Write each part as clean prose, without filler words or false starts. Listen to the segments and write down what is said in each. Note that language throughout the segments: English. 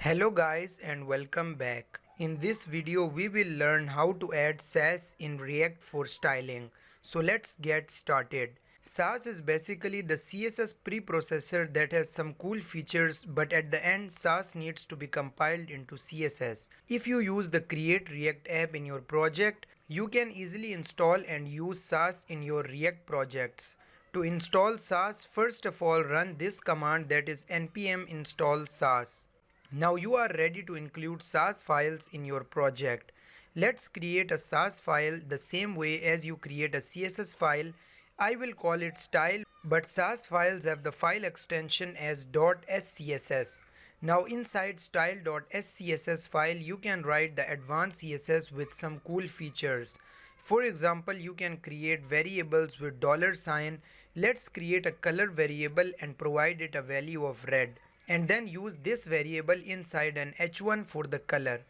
Hello guys and welcome back. In this video we will learn how to add SaaS in React for styling. So let's get started. SaaS is basically the CSS preprocessor that has some cool features, but at the end SaaS needs to be compiled into CSS. If you use the Create React app in your project, you can easily install and use SaaS in your React projects. To install SaaS, first of all run this command, that is npm install SaaS. Now you are ready to include SaaS files in your project. Let's create a SaaS file the same way as you create a CSS file. I will call it style, but SaaS files have the file extension as .scss. Now inside style.scss file you can write the advanced CSS with some cool features. For example, you can create variables with $sign. Let's create a color variable and provide it a value of red, and then use this variable inside an h1 for the color.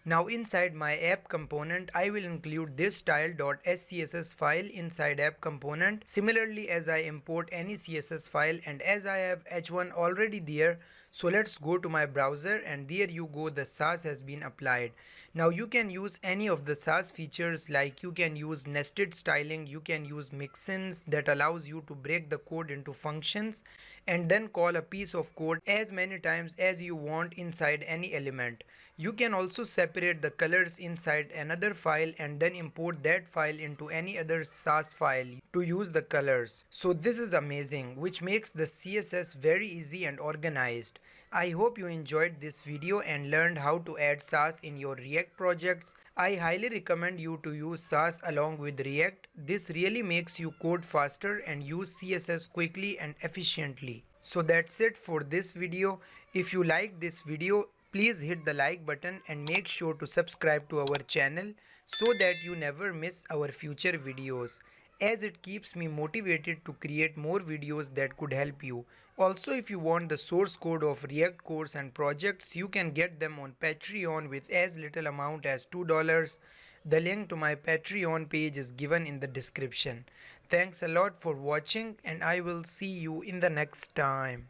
Now inside my app component I will include this style.scss file inside app component, similarly as I import any CSS file, and as I have h1 already there, so let's go to my browser and there you go, the SaaS has been applied. Now you can use any of the SaaS features, like you can use nested styling, you can use mixins that allows you to break the code into functions and then call a piece of code as many times as you want inside any element. You can also separate the colors inside another file and then import that file into any other SaaS file to use the colors. So this is amazing, which makes the CSS very easy and organized. I hope you enjoyed this video and learned how to add SaaS in your React projects. I highly recommend you to use SaaS along with React. This really makes you code faster and use CSS quickly and efficiently. So that's it for this video. If you like this video, please hit the like button and make sure to subscribe to our channel so that you never miss our future videos, as it keeps me motivated to create more videos that could help you. Also, if you want the source code of React course and projects, you can get them on Patreon with as little amount as $2. The link to my Patreon page is given in the description. Thanks a lot for watching and I will see you in the next time.